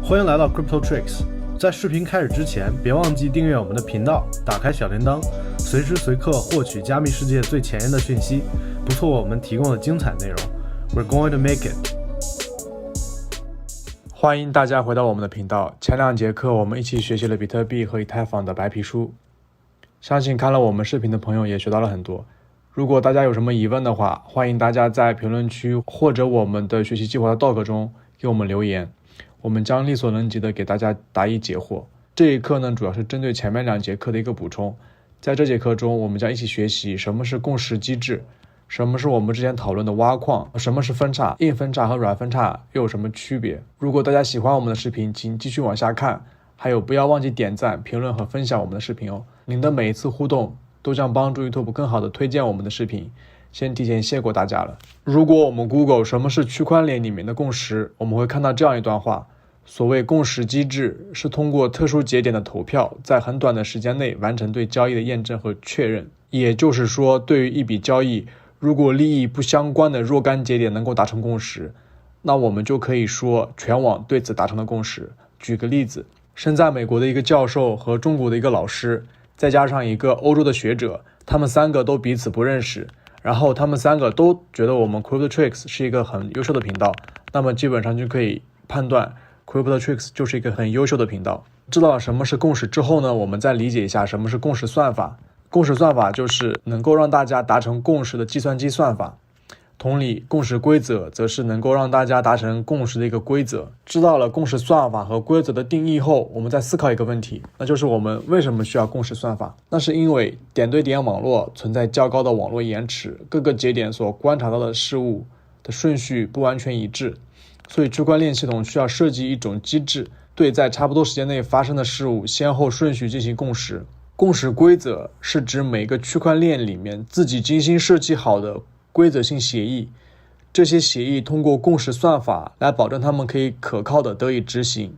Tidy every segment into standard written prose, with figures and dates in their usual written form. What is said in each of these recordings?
欢迎来到 Crypto Tricks。在视频开始之前，别忘记订阅我们的频道，打开小铃铛，随时随刻获取加密世界最前沿的讯息，不错过我们提供的精彩内容。We're going to make it。欢迎大家回到我们的频道。前2节课我们一起学习了比特币和以太坊的白皮书，相信看了我们视频的朋友也学到了很多。如果大家有什么疑问的话，欢迎大家在评论区或者我们的学习计划的 Doc 中给我们留言，我们将力所能及的给大家答疑解惑。这一课呢，主要是针对前面2节课的一个补充。在这节课中，我们将一起学习什么是共识机制，什么是我们之前讨论的挖矿，什么是分叉，硬分叉和软分叉又有什么区别。如果大家喜欢我们的视频，请继续往下看，还有不要忘记点赞、评论和分享我们的视频哦。您的每一次互动都将帮助 YouTube 更好的推荐我们的视频，先提前谢过大家了。如果我们 Google 什么是区块链里面的共识，我们会看到这样一段话：所谓共识机制是通过特殊节点的投票，在很短的时间内完成对交易的验证和确认。也就是说，对于一笔交易，如果利益不相关的若干节点能够达成共识，那我们就可以说全网对此达成了共识。举个例子，身在美国的一个教授和中国的一个老师，再加上一个欧洲的学者，他们3个都彼此不认识，然后他们3个都觉得我们 Crypto Tricks 是一个很优秀的频道，那么基本上就可以判断 Crypto Tricks 就是一个很优秀的频道。知道了什么是共识之后呢，我们再理解一下什么是共识算法。共识算法就是能够让大家达成共识的计算机算法。同理，共识规则则是能够让大家达成共识的一个规则。知道了共识算法和规则的定义后，我们再思考一个问题，那就是我们为什么需要共识算法？那是因为点对点网络存在较高的网络延迟，各个节点所观察到的事物的顺序不完全一致，所以区块链系统需要设计一种机制，对在差不多时间内发生的事物先后顺序进行共识。共识规则是指每个区块链里面自己精心设计好的规则性协议，这些协议通过共识算法来保证它们可以可靠的得以执行。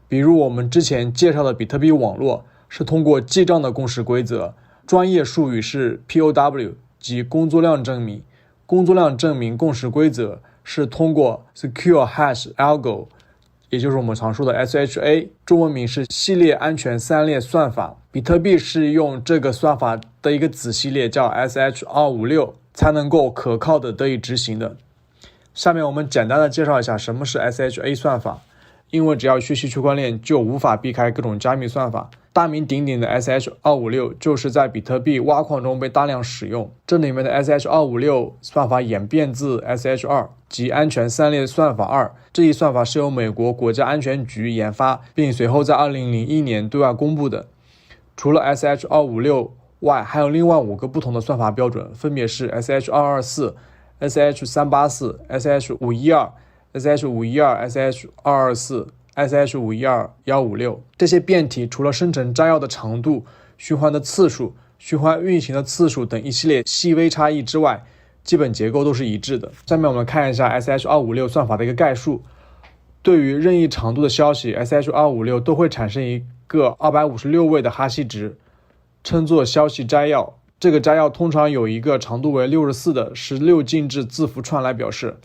比如我们之前介绍的比特币网络是通过记账的共识规则，专业术语是 POW 即工作量证明。工作量证明共识规则是通过 Secure Hash Algo， 也就是我们常说的 SHA， 中文名是系列安全3列算法。比特币是用这个算法的一个子系列叫 SH256才能够可靠的得以执行的。下面我们简单的介绍一下什么是 SHA 算法。因为只要学习区块链就无法避开各种加密算法，大名鼎鼎的 SH256 就是在比特币挖矿中被大量使用。这里面的 SH256 算法演变自 SH2 即安全3列算法2，这一算法是由美国国家安全局研发并随后在2001年对外公布的。除了 SH256 外，还有另外5个不同的算法标准，分别是 SH224、SH384、SH512、SH512、SH224、SH52、156。这些变体除了生成摘要的长度、循环的次数、循环运行的次数等一系列细微差异之外，基本结构都是一致的。下面我们看一下 SH256 算法的一个概述。对于任意长度的消息， SH256 都会产生一个256位的哈希值，称作消息摘要。这个摘要通常有一个长度为64的16进制字符串来表示，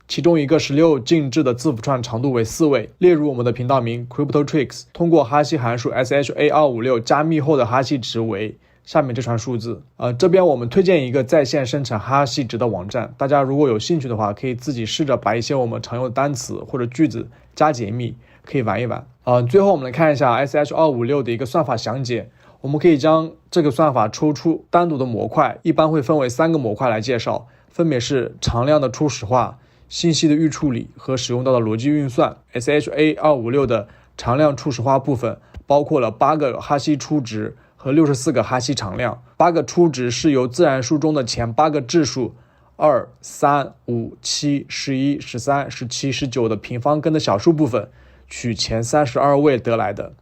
其中一个16进制的字符串长度为4位。例如我们的频道名 Crypto Tricks 通过哈希函数 SHA256 加密后的哈希值为下面这串数字。这边我们推荐一个在线生成哈希值的网站，大家如果有兴趣的话，可以自己试着把一些我们常用的单词或者句子加解密，可以玩一玩。最后我们来看一下 SH256 的一个算法详解。我们可以将这个算法抽出单独的模块，一般会分为3个模块来介绍，分别是常量的初始化、信息的预处理和使用到的逻辑运算。SHA256 的常量初始化部分包括了8个哈希初值和64个哈希常量。8个初值是由自然数中的前8个质数2、3、5、7、11、13、17、19的平方根的小数部分取前32位得来的。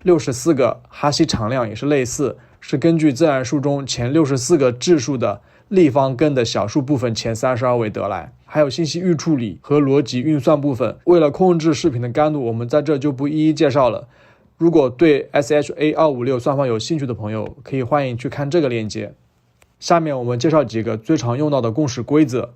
64个哈希常量也是类似，是根据自然数中前64个质数的立方根的小数部分前32位得来。还有信息预处理和逻辑运算部分，为了控制视频的干度，我们在这就不一一介绍了。如果对 SHA256 算法有兴趣的朋友，可以欢迎去看这个链接。下面我们介绍几个最常用到的共识规则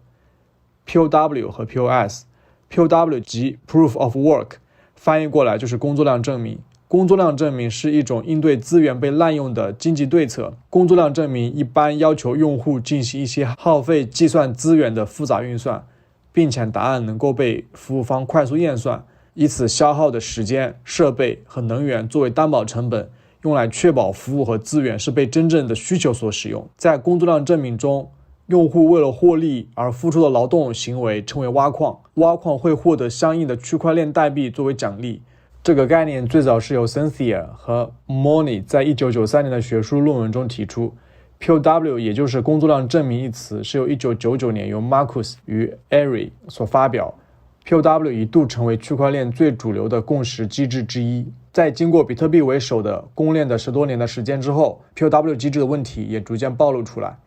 POW 和 POS。POW 即 Proof of Work，翻译过来就是工作量证明。工作量证明是一种应对资源被滥用的经济对策。工作量证明一般要求用户进行一些耗费计算资源的复杂运算，并且答案能够被服务方快速验算，以此消耗的时间、设备和能源作为担保成本，用来确保服务和资源是被真正的需求所使用。在工作量证明中，用户为了获利而付出的劳动行为称为挖矿，挖矿会获得相应的区块链代币作为奖励。这个概念最早是由 Cynthia 和 Moni 在1993年的学术论文中提出。POW 也就是工作量证明一词是由1999年由 Marcus 与 Ari 所发表。POW 一度成为区块链最主流的共识机制之一。在经过比特币为首的公链的10多年的时间之后， POW 机制的问题也逐渐暴露出来，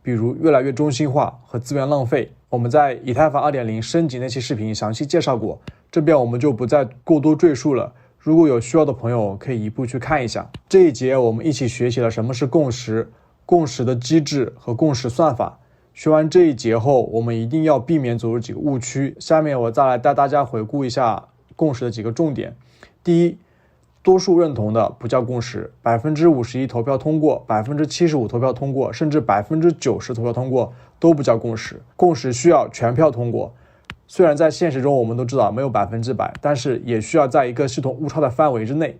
比如越来越中心化和资源浪费。我们在以太坊 2.0 升级那期视频详细介绍过，这边我们就不再过多赘述了，如果有需要的朋友可以移步去看一下。这一节我们一起学习了什么是共识、共识的机制和共识算法。学完这一节后，我们一定要避免走入几个误区。下面我再来带大家回顾一下共识的几个重点。第一，多数认同的不叫共识，51%投票通过，75%投票通过，甚至90%投票通过都不叫共识。共识需要全票通过，虽然在现实中我们都知道没有100%，但是也需要在一个系统误差的范围之内。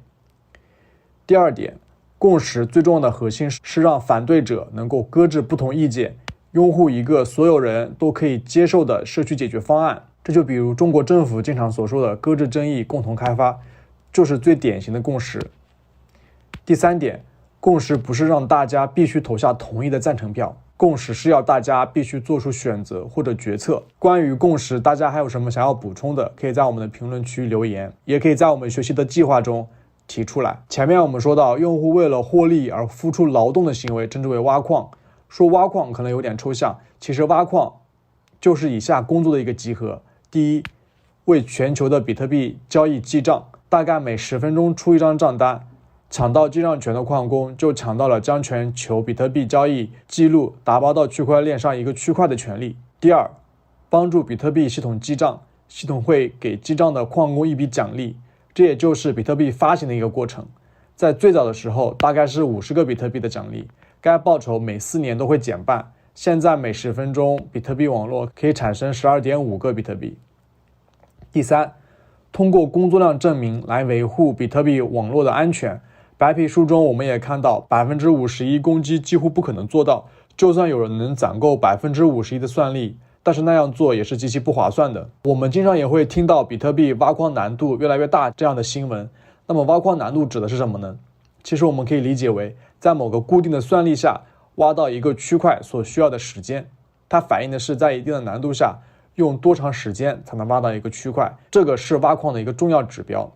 第二点，共识最重要的核心是让反对者能够搁置不同意见，拥护一个所有人都可以接受的社区解决方案。这就比如中国政府经常所说的搁置争议，共同开发，就是最典型的共识。第三点，共识不是让大家必须投下同意的赞成票，共识是要大家必须做出选择或者决策。关于共识，大家还有什么想要补充的，可以在我们的评论区留言，也可以在我们学习的计划中提出来。前面我们说到，用户为了获利而付出劳动的行为称之为挖矿。说挖矿可能有点抽象，其实挖矿就是以下工作的一个集合。第一，为全球的比特币交易记账，大概每10分钟出一张账单，抢到记账权的矿工就抢到了将全球比特币交易记录打包到区块链上一个区块的权利。第二，帮助比特币系统记账，系统会给记账的矿工一笔奖励，这也就是比特币发行的一个过程。在最早的时候大概是50个比特币的奖励，该报酬每4年都会减半，现在每10分钟比特币网络可以产生 12.5 个比特币。第三，通过工作量证明来维护比特币网络的安全。白皮书中我们也看到 51% 攻击几乎不可能做到，就算有人能攒够 51% 的算力，但是那样做也是极其不划算的。我们经常也会听到比特币挖矿难度越来越大这样的新闻。那么挖矿难度指的是什么呢？其实我们可以理解为在某个固定的算力下挖到一个区块所需要的时间，它反映的是在一定的难度下用多长时间才能挖到一个区块，这个是挖矿的一个重要指标。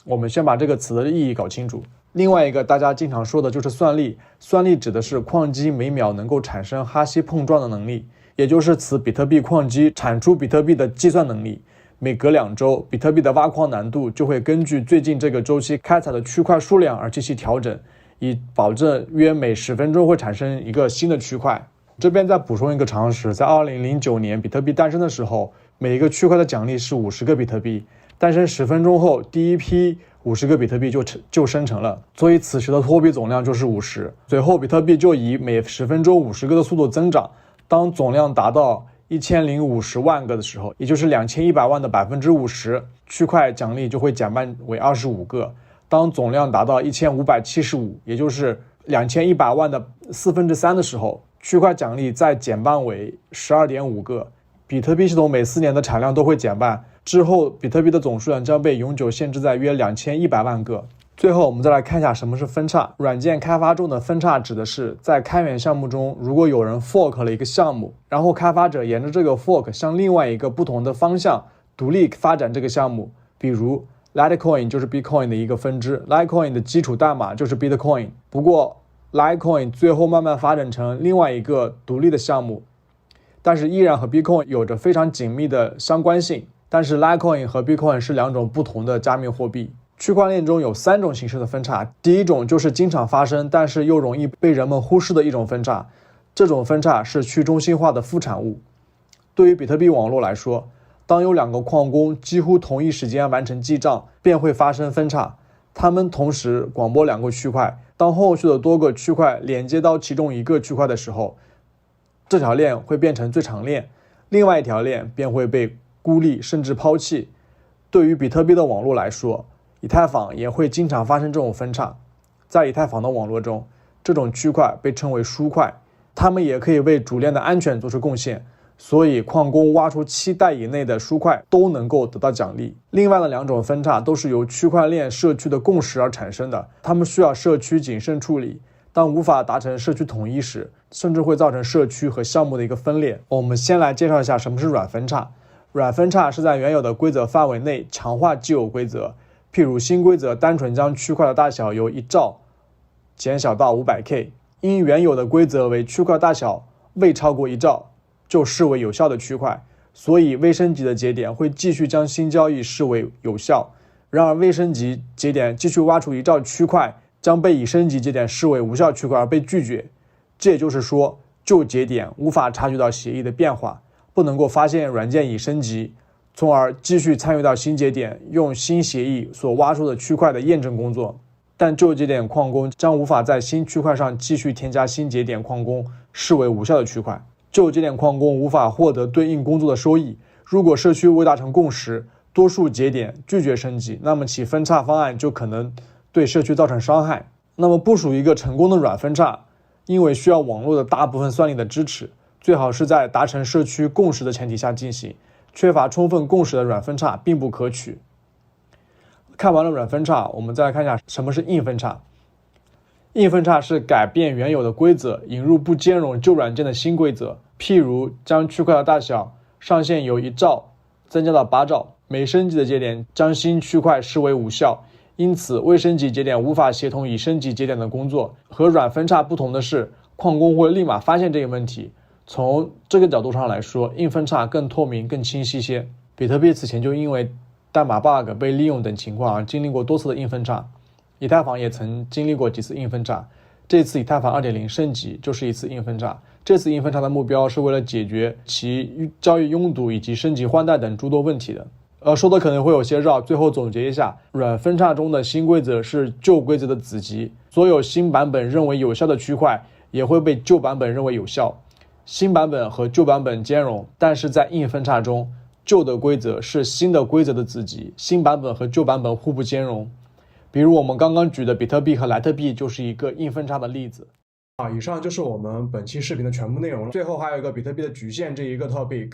我们先把这个词的意义搞清楚。另外一个大家经常说的就是算力，算力指的是矿机每秒能够产生哈希碰撞的能力，也就是此比特币矿机产出比特币的计算能力。每隔2周，比特币的挖矿难度就会根据最近这个周期开采的区块数量而进行调整，以保证约每10分钟会产生一个新的区块。这边再补充一个常识，在2009年比特币诞生的时候，每一个区块的奖励是50个比特币，诞生10分钟后，第一批50个比特币就生成了，所以此时的货币总量就是50。随后比特币就以每10分钟50个的速度增长，当总量达到1050万个的时候，也就是2100万的 50%， 区块奖励就会减半为25个。当总量达到1575，也就是2100万的3/4的时候，区块奖励再减半为 12.5个。比特币系统每4年的产量都会减半，之后比特币的总数量将被永久限制在约2100万个。最后我们再来看一下什么是分叉。软件开发中的分叉指的是在开源项目中，如果有人 fork 了一个项目，然后开发者沿着这个 fork 向另外一个不同的方向独立发展这个项目。比如 Litecoin 就是 Bitcoin 的一个分支， Litecoin 的基础代码就是 Bitcoin， 不过 Litecoin 最后慢慢发展成另外一个独立的项目，但是依然和 Bitcoin 有着非常紧密的相关性。但是 Litecoin 和 Bitcoin 是2种不同的加密货币。区块链中有3种形式的分叉，第一种就是经常发生但是又容易被人们忽视的一种分叉，这种分叉是去中心化的副产物。对于比特币网络来说，当有两个矿工几乎同一时间完成记账，便会发生分叉。他们同时广播两个区块，当后续的多个区块连接到其中一个区块的时候，这条链会变成最长链，另外一条链便会被孤立甚至抛弃。对于比特币的网络来说，以太坊也会经常发生这种分叉。在以太坊的网络中，这种区块被称为枢块，它们也可以为主链的安全做出贡献，所以矿工挖出7代以内的枢块都能够得到奖励。另外的两种分叉都是由区块链社区的共识而产生的，它们需要社区谨慎处理，当无法达成社区统一时，甚至会造成社区和项目的一个分裂。我们先来介绍一下什么是软分叉。软分叉是在原有的规则范围内强化既有规则，譬如新规则单纯将区块的大小由1兆减小到 500K， 因原有的规则为区块大小未超过1兆就视为有效的区块，所以未升级的节点会继续将新交易视为有效。然而未升级节点继续挖出1兆区块，将被已升级节点视为无效区块而被拒绝。这也就是说，旧节点无法察觉到协议的变化，不能够发现软件已升级，从而继续参与到新节点用新协议所挖出的区块的验证工作。但旧节点矿工将无法在新区块上继续添加新节点矿工视为无效的区块，旧节点矿工无法获得对应工作的收益。如果社区未达成共识，多数节点拒绝升级，那么其分叉方案就可能对社区造成伤害。那么部署一个成功的软分叉，因为需要网络的大部分算力的支持，最好是在达成社区共识的前提下进行，缺乏充分共识的软分叉并不可取。看完了软分叉，我们再来看一下什么是硬分叉。硬分叉是改变原有的规则，引入不兼容旧软件的新规则，譬如将区块的大小上限由1兆增加到8兆，每升级的节点将新区块视为无效，因此未升级节点无法协同已升级节点的工作。和软分叉不同的是，矿工会立马发现这个问题。从这个角度上来说，硬分叉更透明更清晰些。比特币此前就因为代码 bug 被利用等情况而经历过多次的硬分叉，以太坊也曾经历过几次硬分叉，这次以太坊 2.0 升级就是一次硬分叉。这次硬分叉的目标是为了解决其交易拥堵以及升级换代等诸多问题的。说的可能会有些绕，最后总结一下，软分叉中的新规则是旧规则的子集，所有新版本认为有效的区块也会被旧版本认为有效，新版本和旧版本兼容。但是在硬分叉中，旧的规则是新的规则的子集，新版本和旧版本互不兼容。比如我们刚刚举的比特币和莱特币就是一个硬分叉的例子。以上就是我们本期视频的全部内容了。最后还有一个比特币的局限这一个 topic，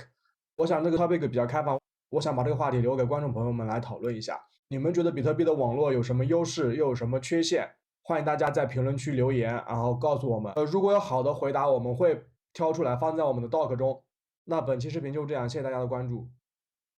我想这个 topic 比较开放，我想把这个话题留给观众朋友们来讨论一下。你们觉得比特币的网络有什么优势，又有什么缺陷？欢迎大家在评论区留言，然后告诉我们。如果有好的回答，我们会挑出来放在我们的 doc 中。那本期视频就这样，谢谢大家的关注。